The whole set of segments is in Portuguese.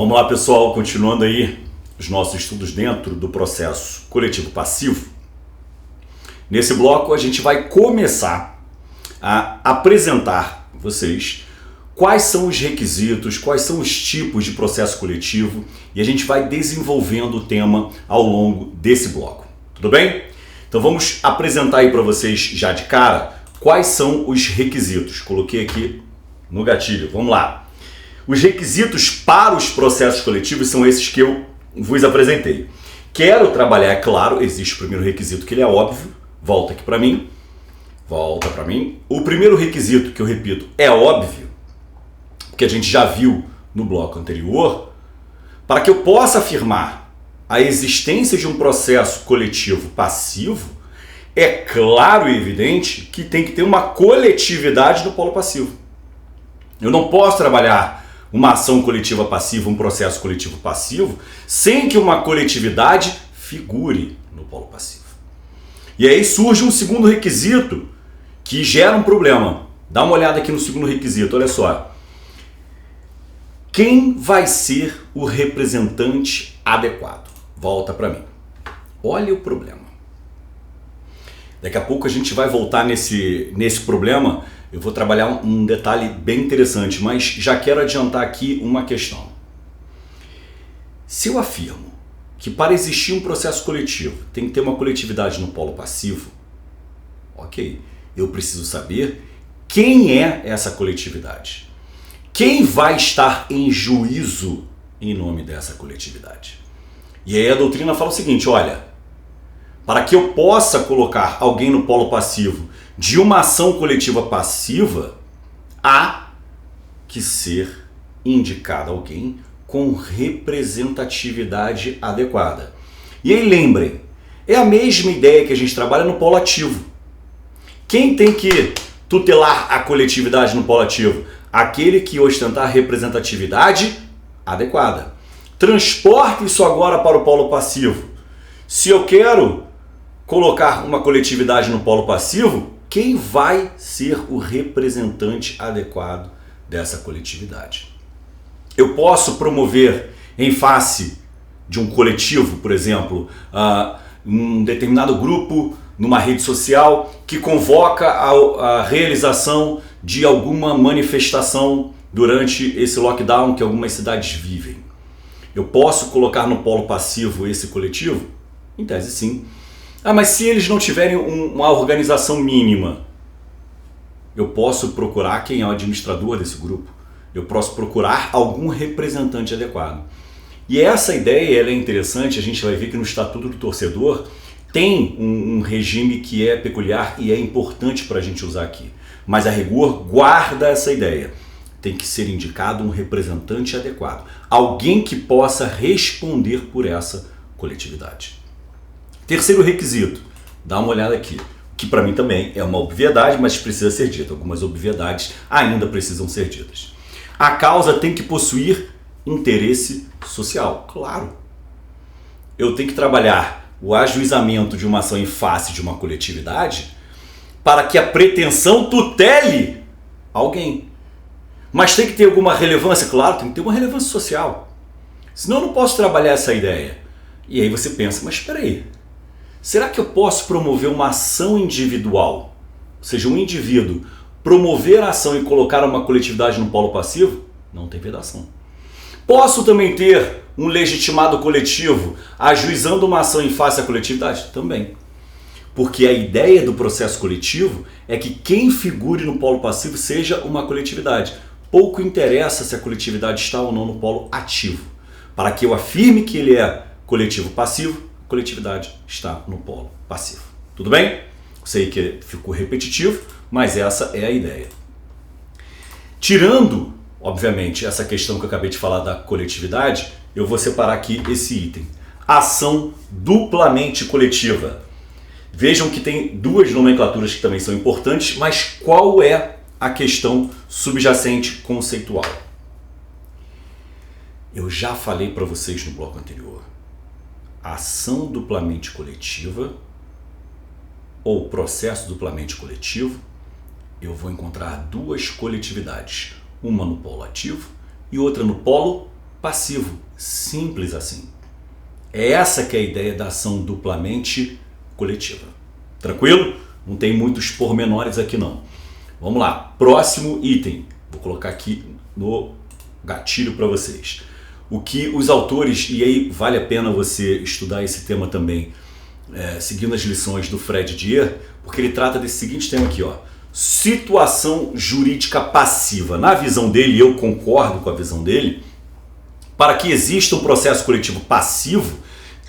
Vamos lá, pessoal, continuando aí os nossos estudos dentro do processo coletivo passivo. Nesse bloco a gente vai começar a apresentar vocês quais são os requisitos, quais são os tipos de processo coletivo e a gente vai desenvolvendo o tema ao longo desse bloco. Tudo bem? Então vamos apresentar aí para vocês já de cara quais são os requisitos. Coloquei aqui no gatilho, vamos lá. Os requisitos para os processos coletivos são esses que eu vos apresentei. Quero trabalhar, é claro, existe o primeiro requisito que ele é óbvio, volta aqui para mim, volta para mim. O primeiro requisito que eu repito é óbvio, que a gente já viu no bloco anterior, para que eu possa afirmar a existência de um processo coletivo passivo, é claro e evidente que tem que ter uma coletividade no polo passivo. Eu não posso trabalhar uma ação coletiva passiva, um processo coletivo passivo, sem que uma coletividade figure no polo passivo. E aí surge um segundo requisito que gera um problema. Dá uma olhada aqui no segundo requisito, olha só. Quem vai ser o representante adequado? Volta para mim. Olha o problema. Daqui a pouco a gente vai voltar nesse problema. Eu vou trabalhar um detalhe bem interessante, mas já quero adiantar aqui uma questão. Se eu afirmo que para existir um processo coletivo tem que ter uma coletividade no polo passivo, ok, eu preciso saber quem é essa coletividade. Quem vai estar em juízo em nome dessa coletividade? E aí a doutrina fala o seguinte, olha, para que eu possa colocar alguém no polo passivo de uma ação coletiva passiva, há que ser indicado alguém com representatividade adequada. E aí lembrem, é a mesma ideia que a gente trabalha no polo ativo. Quem tem que tutelar a coletividade no polo ativo? Aquele que ostentar representatividade adequada. Transporte isso agora para o polo passivo. Se eu quero colocar uma coletividade no polo passivo, quem vai ser o representante adequado dessa coletividade? Eu posso promover em face de um coletivo, por exemplo, um determinado grupo numa rede social que convoca a realização de alguma manifestação durante esse lockdown que algumas cidades vivem. Eu posso colocar no polo passivo esse coletivo? Em tese, sim. Mas se eles não tiverem uma organização mínima, eu posso procurar quem é o administrador desse grupo. Eu posso procurar algum representante adequado. E essa ideia ela é interessante, a gente vai ver que no Estatuto do Torcedor tem um regime que é peculiar e é importante para a gente usar aqui. Mas a rigor guarda essa ideia. Tem que ser indicado um representante adequado. Alguém que possa responder por essa coletividade. Terceiro requisito, dá uma olhada aqui, que para mim também é uma obviedade, mas precisa ser dita. Algumas obviedades ainda precisam ser ditas. A causa tem que possuir interesse social, claro. Eu tenho que trabalhar o ajuizamento de uma ação em face de uma coletividade para que a pretensão tutele alguém. Mas tem que ter alguma relevância? Claro, tem que ter uma relevância social. Senão eu não posso trabalhar essa ideia. E aí você pensa, mas espera aí. Será que eu posso promover uma ação individual? Ou seja, um indivíduo promover a ação e colocar uma coletividade no polo passivo? Não tem vedação. Posso também ter um legitimado coletivo ajuizando uma ação em face à coletividade? Também. Porque a ideia do processo coletivo é que quem figure no polo passivo seja uma coletividade. Pouco interessa se a coletividade está ou não no polo ativo. Para que eu afirme que ele é coletivo passivo, coletividade está no polo passivo. Tudo bem? Sei que ficou repetitivo, mas essa é a ideia. Tirando, obviamente, essa questão que eu acabei de falar da coletividade, eu vou separar aqui esse item. Ação duplamente coletiva. Vejam que tem duas nomenclaturas que também são importantes, mas qual é a questão subjacente conceitual? Eu já falei para vocês no bloco anterior. Ação duplamente coletiva ou processo duplamente coletivo, eu vou encontrar duas coletividades, uma no polo ativo e outra no polo passivo. Simples assim. É essa que é a ideia da ação duplamente coletiva. Tranquilo? Não tem muitos pormenores aqui não. Vamos lá, próximo item. Vou colocar aqui no gatilho para vocês. O que os autores, e aí vale a pena você estudar esse tema também, seguindo as lições do Fred Dier, porque ele trata desse seguinte tema aqui, ó. Situação jurídica passiva. Na visão dele, e eu concordo com a visão dele, para que exista um processo coletivo passivo,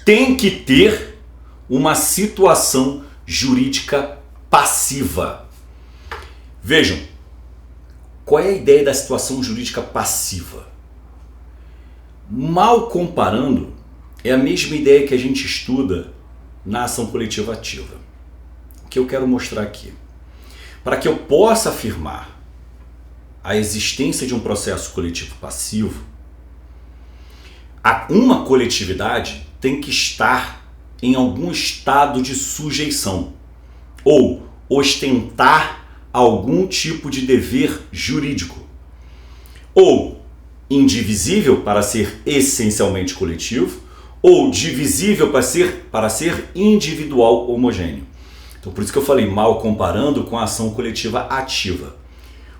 tem que ter uma situação jurídica passiva. Vejam, qual é a ideia da situação jurídica passiva? Mal comparando, é a mesma ideia que a gente estuda na ação coletiva ativa. O que eu quero mostrar aqui? Para que eu possa afirmar a existência de um processo coletivo passivo, uma coletividade tem que estar em algum estado de sujeição ou ostentar algum tipo de dever jurídico, ou indivisível para ser essencialmente coletivo, ou divisível para ser individual homogêneo. Então por isso que eu falei mal comparando com a ação coletiva ativa.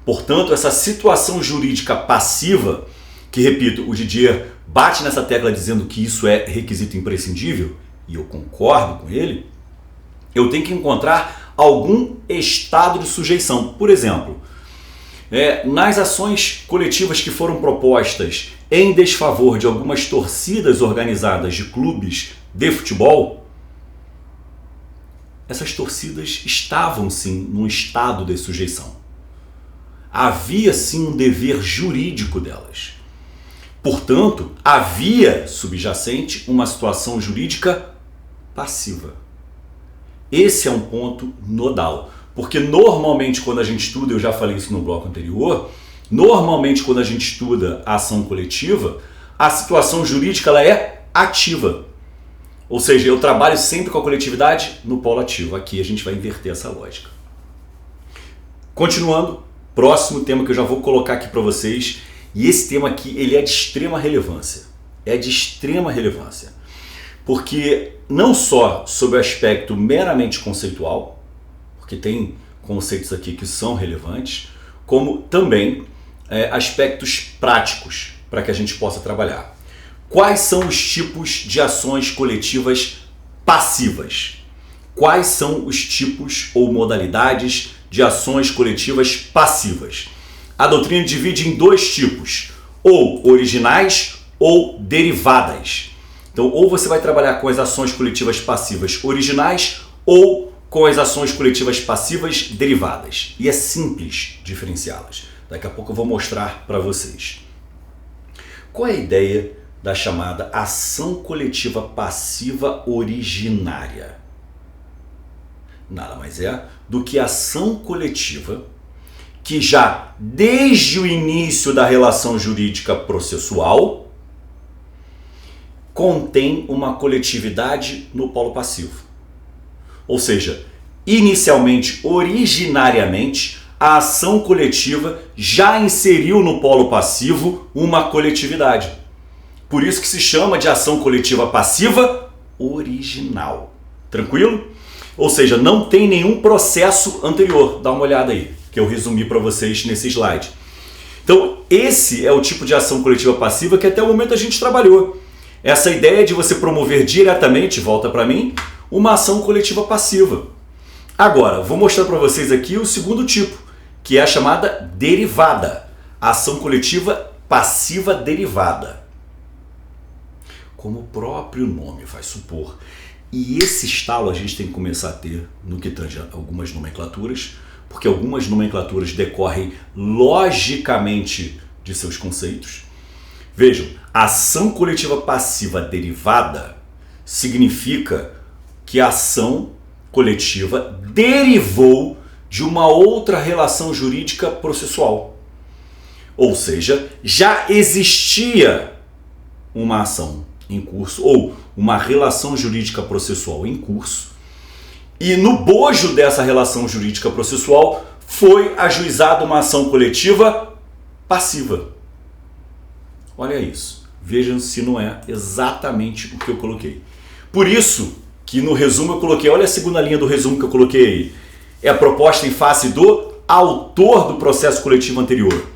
Portanto, essa situação jurídica passiva, que repito, o Didier bate nessa tecla dizendo que isso é requisito imprescindível, e eu concordo com ele, eu tenho que encontrar algum estado de sujeição. Por exemplo, nas ações coletivas que foram propostas em desfavor de algumas torcidas organizadas de clubes de futebol, essas torcidas estavam sim num estado de sujeição. Havia sim um dever jurídico delas. Portanto, havia subjacente uma situação jurídica passiva. Esse é um ponto nodal, porque normalmente quando a gente estuda, eu já falei isso no bloco anterior, normalmente quando a gente estuda a ação coletiva, a situação jurídica ela é ativa. Ou seja, eu trabalho sempre com a coletividade no polo ativo. Aqui a gente vai inverter essa lógica. Continuando, próximo tema que eu já vou colocar aqui para vocês, e esse tema aqui ele é de extrema relevância. É de extrema relevância. Porque não só sob o aspecto meramente conceitual, porque tem conceitos aqui que são relevantes, como também aspectos práticos para que a gente possa trabalhar. Quais são os tipos de ações coletivas passivas? Quais são os tipos ou modalidades de ações coletivas passivas? A doutrina divide em dois tipos, ou originais ou derivadas. Então, ou você vai trabalhar com as ações coletivas passivas originais ou com as ações coletivas passivas derivadas. E é simples diferenciá-las. Daqui a pouco eu vou mostrar para vocês. Qual é a ideia da chamada ação coletiva passiva originária? Nada mais é do que ação coletiva que já desde o início da relação jurídica processual contém uma coletividade no polo passivo. Ou seja, inicialmente, originariamente, a ação coletiva já inseriu no polo passivo uma coletividade. Por isso que se chama de ação coletiva passiva original. Tranquilo? Ou seja, não tem nenhum processo anterior. Dá uma olhada aí, que eu resumi para vocês nesse slide. Então, esse é o tipo de ação coletiva passiva que até o momento a gente trabalhou. Essa ideia de você promover diretamente, volta para mim, uma ação coletiva passiva. Agora, vou mostrar para vocês aqui o segundo tipo, que é a chamada derivada. Ação coletiva passiva derivada. Como o próprio nome vai supor. E esse estalo a gente tem que começar a ter no que tange algumas nomenclaturas, porque algumas nomenclaturas decorrem logicamente de seus conceitos. Vejam, ação coletiva passiva derivada significa que a ação coletiva derivou de uma outra relação jurídica processual. Ou seja, já existia uma ação em curso ou uma relação jurídica processual em curso, e no bojo dessa relação jurídica processual foi ajuizada uma ação coletiva passiva. Olha isso. Vejam se não é exatamente o que eu coloquei. Por isso que no resumo eu coloquei, olha a segunda linha do resumo que eu coloquei aí. É a proposta em face do autor do processo coletivo anterior.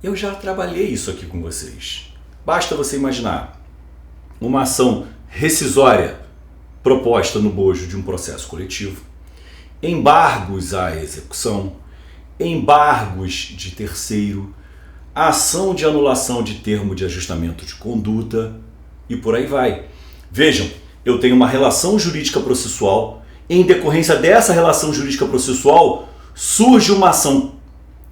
Eu já trabalhei isso aqui com vocês. Basta você imaginar uma ação rescisória proposta no bojo de um processo coletivo, embargos à execução, embargos de terceiro, ação de anulação de termo de ajustamento de conduta e por aí vai. Vejam, eu tenho uma relação jurídica processual, em decorrência dessa relação jurídica processual surge uma ação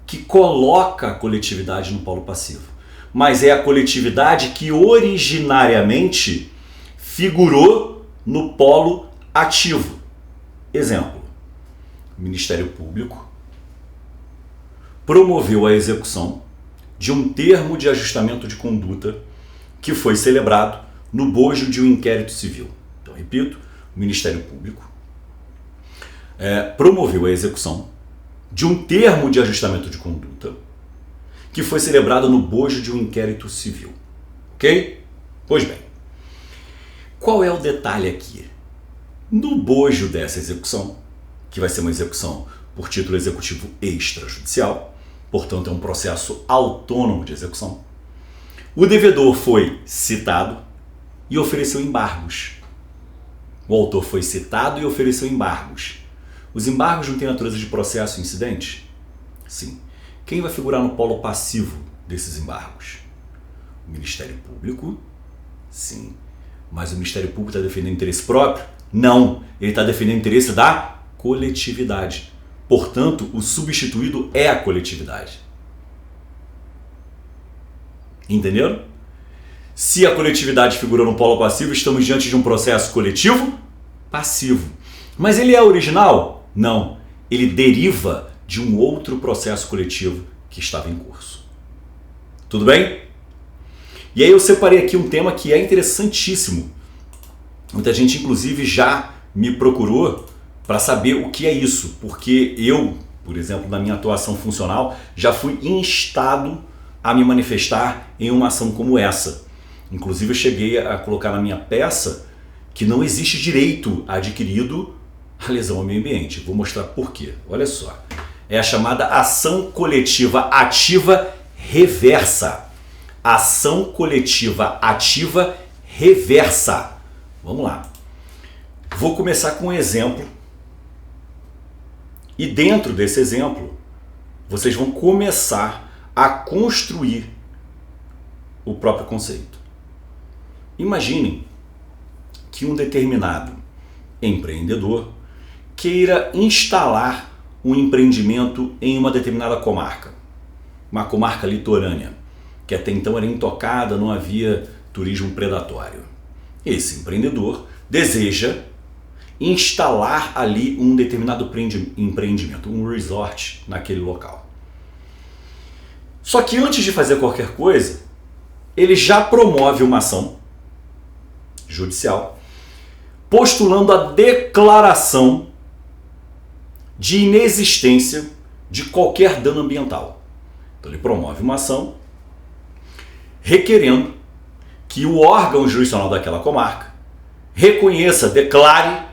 que coloca a coletividade no polo passivo, mas é a coletividade que originariamente figurou no polo ativo. Exemplo, o Ministério Público promoveu a execução de um termo de ajustamento de conduta que foi celebrado no bojo de um inquérito civil. Então, repito, o Ministério Público promoveu a execução de um termo de ajustamento de conduta que foi celebrado no bojo de um inquérito civil. Ok? Pois bem, qual é o detalhe aqui? No bojo dessa execução, que vai ser uma execução por título executivo extrajudicial, portanto é um processo autônomo de execução, o devedor foi citado e ofereceu embargos. O autor foi citado e ofereceu embargos. Os embargos não têm natureza de processo incidente? Sim. Quem vai figurar no polo passivo desses embargos? O Ministério Público? Sim. Mas o Ministério Público está defendendo interesse próprio? Não. Ele está defendendo interesse da coletividade. Portanto, o substituído é a coletividade. Entenderam? Se a coletividade figura no polo passivo, estamos diante de um processo coletivo passivo. Mas ele é original? Não. Ele deriva de um outro processo coletivo que estava em curso. Tudo bem? E aí eu separei aqui um tema que é interessantíssimo. Muita gente, inclusive, já me procurou para saber o que é isso, porque eu, por exemplo, na minha atuação funcional, já fui instado a me manifestar em uma ação como essa. Inclusive, eu cheguei a colocar na minha peça que não existe direito adquirido à lesão ao meio ambiente. Vou mostrar por quê. Olha só. É a chamada ação coletiva ativa reversa. Ação coletiva ativa reversa. Vamos lá. Vou começar com um exemplo. E dentro desse exemplo, vocês vão começar a construir o próprio conceito. Imaginem que um determinado empreendedor queira instalar um empreendimento em uma determinada comarca, uma comarca litorânea, que até então era intocada, não havia turismo predatório. Esse empreendedor deseja instalar ali um determinado empreendimento, um resort naquele local. Só que antes de fazer qualquer coisa, ele já promove uma ação judicial postulando a declaração de inexistência de qualquer dano ambiental. Então ele promove uma ação requerendo que o órgão jurisdicional daquela comarca reconheça, declare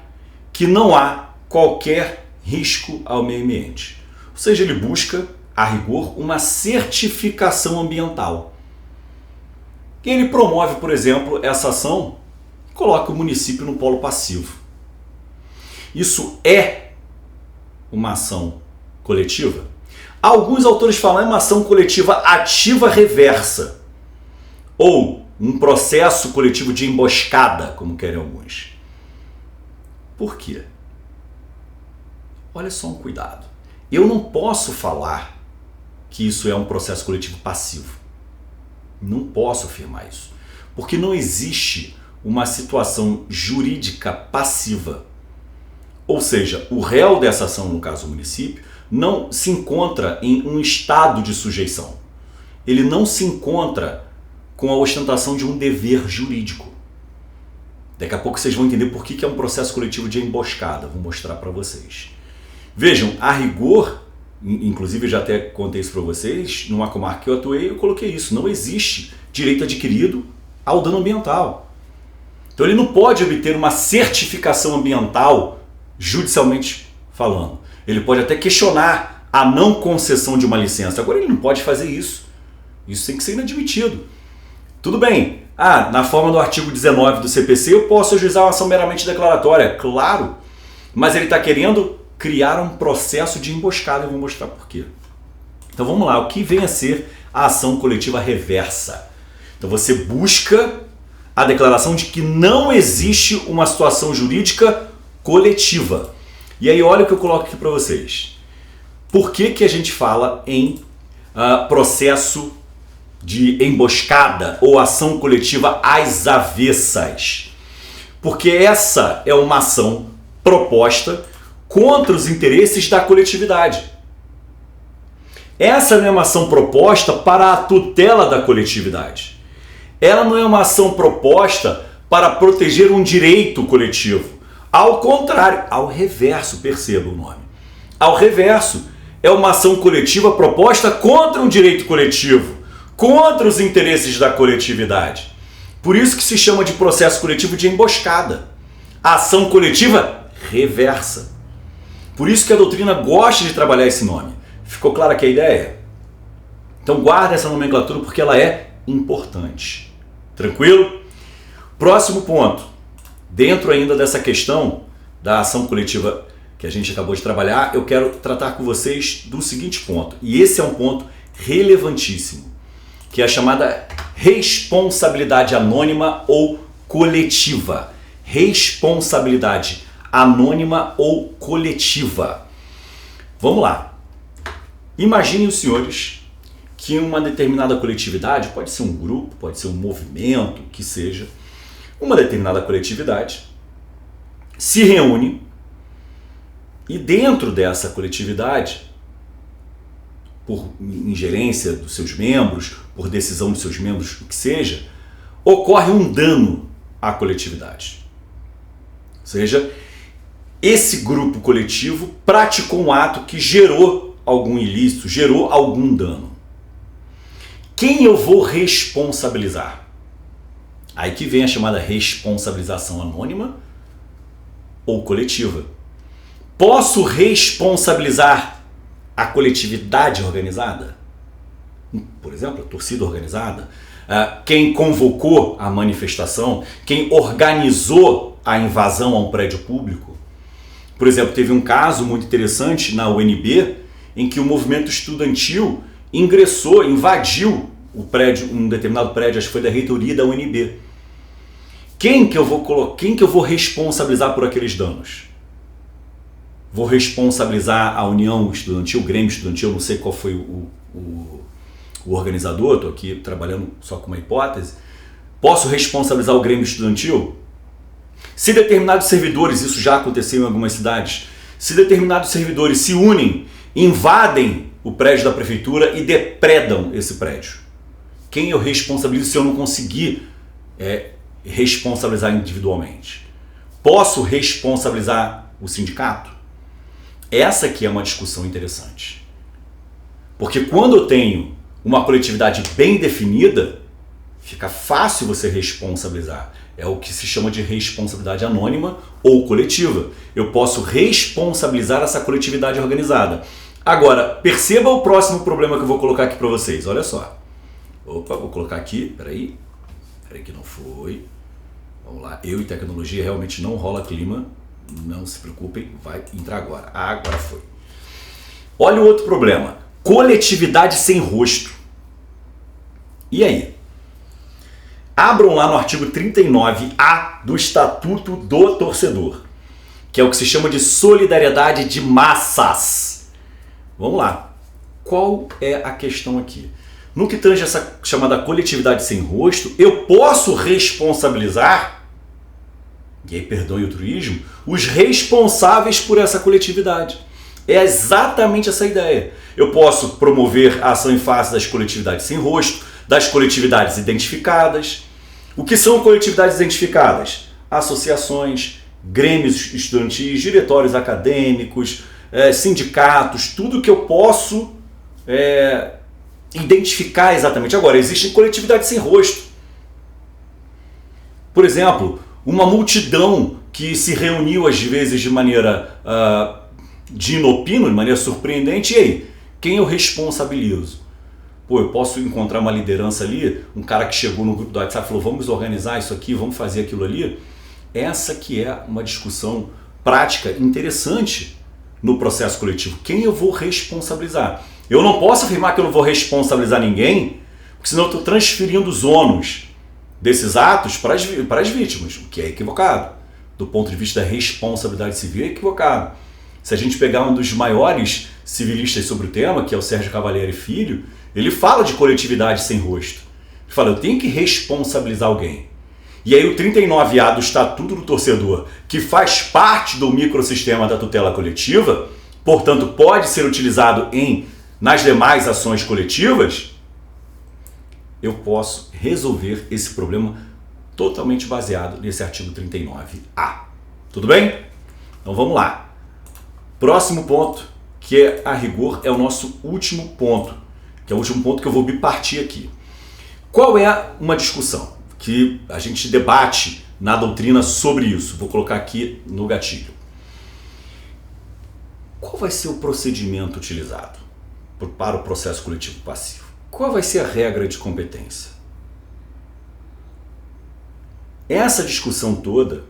que não há qualquer risco ao meio ambiente. Ou seja, ele busca, a rigor, uma certificação ambiental. Ele promove, por exemplo, essa ação e coloca o município no polo passivo. Isso é uma ação coletiva? Alguns autores falam em uma ação coletiva ativa reversa ou um processo coletivo de emboscada, como querem alguns. Por quê? Olha só um cuidado. Eu não posso falar que isso é um processo coletivo passivo. Não posso afirmar isso. Porque não existe uma situação jurídica passiva. Ou seja, o réu dessa ação, no caso o município, não se encontra em um estado de sujeição. Ele não se encontra com a ostentação de um dever jurídico. Daqui a pouco vocês vão entender por que é um processo coletivo de emboscada. Vou mostrar para vocês. Vejam, a rigor, inclusive já até contei isso para vocês, numa comarca que eu atuei, eu coloquei isso. Não existe direito adquirido ao dano ambiental. Então ele não pode obter uma certificação ambiental judicialmente falando. Ele pode até questionar a não concessão de uma licença. Agora ele não pode fazer isso. Isso tem que ser inadmitido. Tudo bem. Na forma do artigo 19 do CPC eu posso ajuizar uma ação meramente declaratória. Claro. Mas ele está querendo criar um processo de emboscada. Eu vou mostrar por quê. Então vamos lá. O que vem a ser a ação coletiva reversa? Então você busca a declaração de que não existe uma situação jurídica coletiva. E aí olha o que eu coloco aqui para vocês. Por que a gente fala em processo de emboscada ou ação coletiva às avessas? Porque essa é uma ação proposta contra os interesses da coletividade. Essa não é uma ação proposta para a tutela da coletividade. Ela não é uma ação proposta para proteger um direito coletivo. Ao contrário, ao reverso, perceba o nome. Ao reverso, é uma ação coletiva proposta contra um direito coletivo, contra os interesses da coletividade. Por isso que se chama de processo coletivo de emboscada. A ação coletiva reversa. Por isso que a doutrina gosta de trabalhar esse nome. Ficou clara aqui a ideia? Então guarda essa nomenclatura porque ela é importante. Tranquilo? Próximo ponto. Dentro ainda dessa questão da ação coletiva que a gente acabou de trabalhar, eu quero tratar com vocês do seguinte ponto. E esse é um ponto relevantíssimo, que é a chamada responsabilidade anônima ou coletiva. Responsabilidade anônima ou coletiva. Vamos lá. Imaginem os senhores que uma determinada coletividade, pode ser um grupo, pode ser um movimento, que seja, uma determinada coletividade se reúne e dentro dessa coletividade, por ingerência dos seus membros, por decisão dos seus membros, o que seja, ocorre um dano à coletividade. Ou seja, esse grupo coletivo praticou um ato que gerou algum ilícito, gerou algum dano. Quem eu vou responsabilizar? Aí que vem a chamada responsabilização anônima ou coletiva. Posso responsabilizar a coletividade organizada? Por exemplo, a torcida organizada, quem convocou a manifestação, quem organizou a invasão a um prédio público. Por exemplo, teve um caso muito interessante na UNB, em que o movimento estudantil ingressou, invadiu o prédio, um determinado prédio, acho que foi da reitoria da UNB. Quem que eu vou responsabilizar por aqueles danos? Vou responsabilizar a União Estudantil, o Grêmio Estudantil, não sei qual foi o organizador, estou aqui trabalhando só com uma hipótese. Posso responsabilizar o Grêmio Estudantil? Se determinados servidores, isso já aconteceu em algumas cidades, se determinados servidores se unem, invadem o prédio da prefeitura e depredam esse prédio, quem eu responsabilizo se eu não conseguir responsabilizar individualmente? Posso responsabilizar o sindicato? Essa aqui é uma discussão interessante. Porque quando eu tenho uma coletividade bem definida, fica fácil você responsabilizar. É o que se chama de responsabilidade anônima ou coletiva. Eu posso responsabilizar essa coletividade organizada. Agora, perceba o próximo problema que eu vou colocar aqui para vocês. Olha só. Opa, vou colocar aqui. Peraí que não foi. Vamos lá. Eu e tecnologia realmente não rola clima. Não se preocupem, vai entrar agora. Agora foi. Olha o outro problema. Coletividade sem rosto. E aí? Abram lá no artigo 39A do Estatuto do Torcedor, que é o que se chama de solidariedade de massas. Vamos lá. Qual é a questão aqui? No que tange essa chamada coletividade sem rosto, eu posso responsabilizar, e aí perdoe o truísmo, os responsáveis por essa coletividade. É exatamente essa ideia. Eu posso promover a ação em face das coletividades sem rosto, das coletividades identificadas. O que são coletividades identificadas? Associações, grêmios estudantis, diretórios acadêmicos, sindicatos, tudo que eu posso identificar exatamente. Agora, existe coletividade sem rosto. Por exemplo, uma multidão que se reuniu às vezes de maneira de inopino, de maneira surpreendente, e aí? Quem eu responsabilizo? Pô, eu posso encontrar uma liderança ali, um cara que chegou no grupo do WhatsApp e falou, vamos organizar isso aqui, vamos fazer aquilo ali. Essa que é uma discussão prática interessante no processo coletivo. Quem eu vou responsabilizar? Eu não posso afirmar que eu não vou responsabilizar ninguém, porque senão eu estou transferindo os ônus desses atos para as vítimas, o que é equivocado. Do ponto de vista da responsabilidade civil, é equivocado. Se a gente pegar um dos maiores civilistas sobre o tema, que é o Sérgio Cavalieri Filho, ele fala de coletividade sem rosto. Ele fala, eu tenho que responsabilizar alguém. E aí o 39A do Estatuto do Torcedor, que faz parte do microsistema da tutela coletiva, portanto pode ser utilizado nas demais ações coletivas, eu posso resolver esse problema totalmente baseado nesse artigo 39A. Tudo bem? Então vamos lá. Próximo ponto, que a rigor é o nosso último ponto, que é o último ponto que eu vou bipartir aqui. Qual é uma discussão que a gente debate na doutrina sobre isso? Vou colocar aqui no gatilho. Qual vai ser o procedimento utilizado para o processo coletivo passivo? Qual vai ser a regra de competência? Essa discussão toda,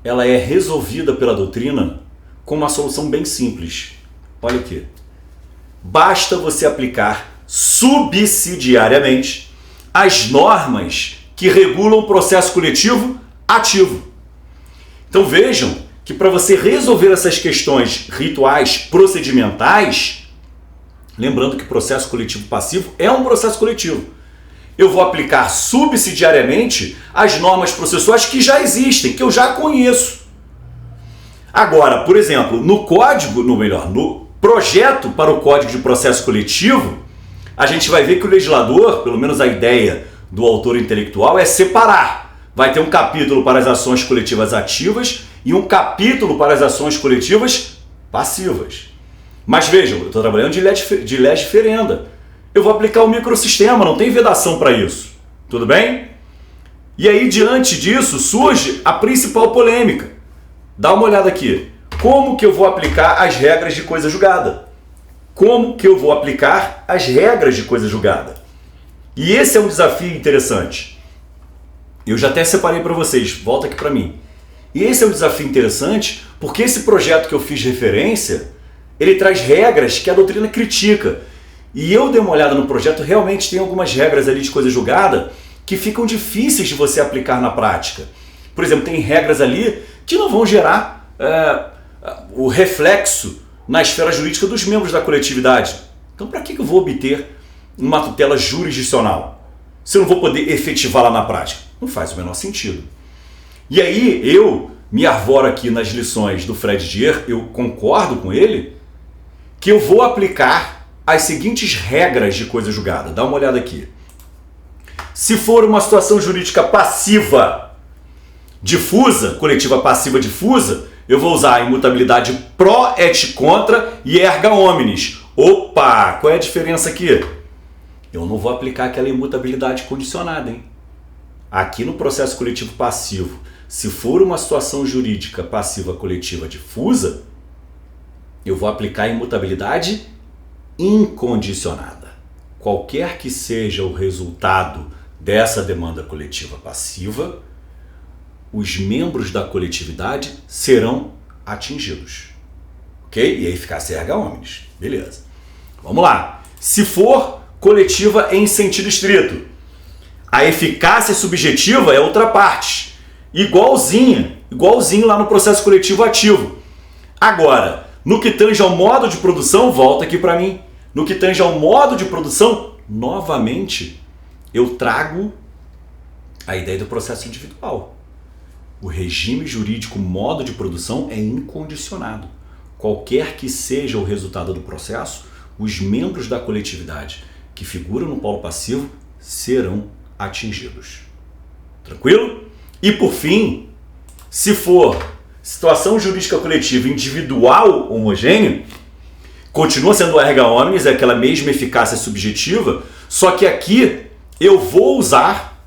ela é resolvida pela doutrina com uma solução bem simples. Olha aqui. Basta você aplicar subsidiariamente as normas que regulam o processo coletivo ativo. Então vejam que para você resolver essas questões rituais, procedimentais, lembrando que o processo coletivo passivo é um processo coletivo, eu vou aplicar subsidiariamente as normas processuais que já existem, que eu já conheço. Agora, por exemplo, no projeto para o Código de Processo Coletivo, a gente vai ver que o legislador, pelo menos a ideia do autor intelectual, é separar. Vai ter um capítulo para as ações coletivas ativas e um capítulo para as ações coletivas passivas. Mas vejam, eu estou trabalhando de lege ferenda. Eu vou aplicar o microsistema, não tem vedação para isso. Tudo bem? E aí, diante disso, surge a principal polêmica. Dá uma olhada aqui. Como que eu vou aplicar as regras de coisa julgada? Como que eu vou aplicar as regras de coisa julgada? E esse é um desafio interessante. Eu já até separei para vocês, volta aqui para mim. E esse é um desafio interessante porque esse projeto que eu fiz referência, ele traz regras que a doutrina critica. E eu dei uma olhada no projeto, realmente tem algumas regras ali de coisa julgada que ficam difíceis de você aplicar na prática. Por exemplo, tem regras ali que não vão gerar o reflexo na esfera jurídica dos membros da coletividade. Então, para que eu vou obter uma tutela jurisdicional se eu não vou poder efetivá-la na prática? Não faz o menor sentido. E aí, eu me arvoro aqui nas lições do Fred Dier, eu concordo com ele, que eu vou aplicar as seguintes regras de coisa julgada. Dá uma olhada aqui. Se for uma situação jurídica passiva difusa, coletiva passiva difusa, eu vou usar a imutabilidade pro et contra e erga omnes. Opa, qual é a diferença aqui? Eu não vou aplicar aquela imutabilidade condicionada, hein? Aqui no processo coletivo passivo, se for uma situação jurídica passiva coletiva difusa, eu vou aplicar a imutabilidade incondicionada. Qualquer que seja o resultado dessa demanda coletiva passiva, os membros da coletividade serão atingidos. Ok? E a eficácia erga omnes. Beleza. Vamos lá. Se for coletiva em sentido estrito, a eficácia subjetiva é outra parte. Igualzinho lá no processo coletivo ativo. Agora, no que tange ao modo de produção, volta aqui para mim. No que tange ao modo de produção, novamente, eu trago a ideia do processo individual. O regime jurídico modo de produção é incondicionado. Qualquer que seja o resultado do processo, os membros da coletividade que figuram no polo passivo serão atingidos. Tranquilo? E por fim, se for Situação jurídica coletiva individual homogênea continua sendo o erga omnes, é aquela mesma eficácia subjetiva, só que aqui eu vou usar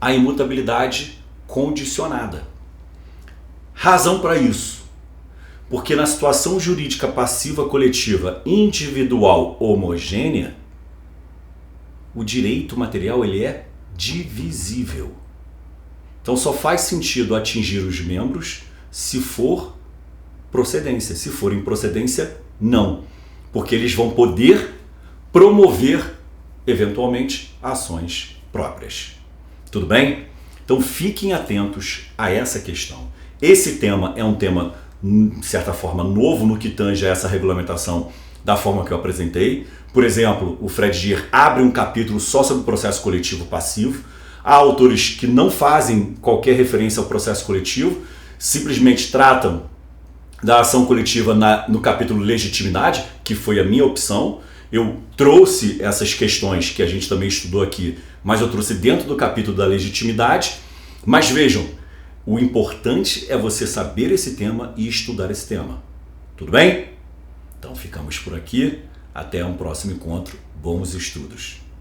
a imutabilidade condicionada. Razão para isso. Porque na situação jurídica passiva coletiva individual homogênea, o direito material ele é divisível. Então só faz sentido atingir os membros se for procedência. Se for improcedência, não. Porque eles vão poder promover, eventualmente, ações próprias. Tudo bem? Então fiquem atentos a essa questão. Esse tema é um tema, de certa forma, novo no que tange a essa regulamentação da forma que eu apresentei. Por exemplo, o Fred Gier abre um capítulo só sobre o processo coletivo passivo. Há autores que não fazem qualquer referência ao processo coletivo, simplesmente tratam da ação coletiva no capítulo legitimidade, que foi a minha opção. Eu trouxe essas questões que a gente também estudou aqui, mas eu trouxe dentro do capítulo da legitimidade. Mas vejam, o importante é você saber esse tema e estudar esse tema. Tudo bem? Então ficamos por aqui. Até um próximo encontro. Bons estudos!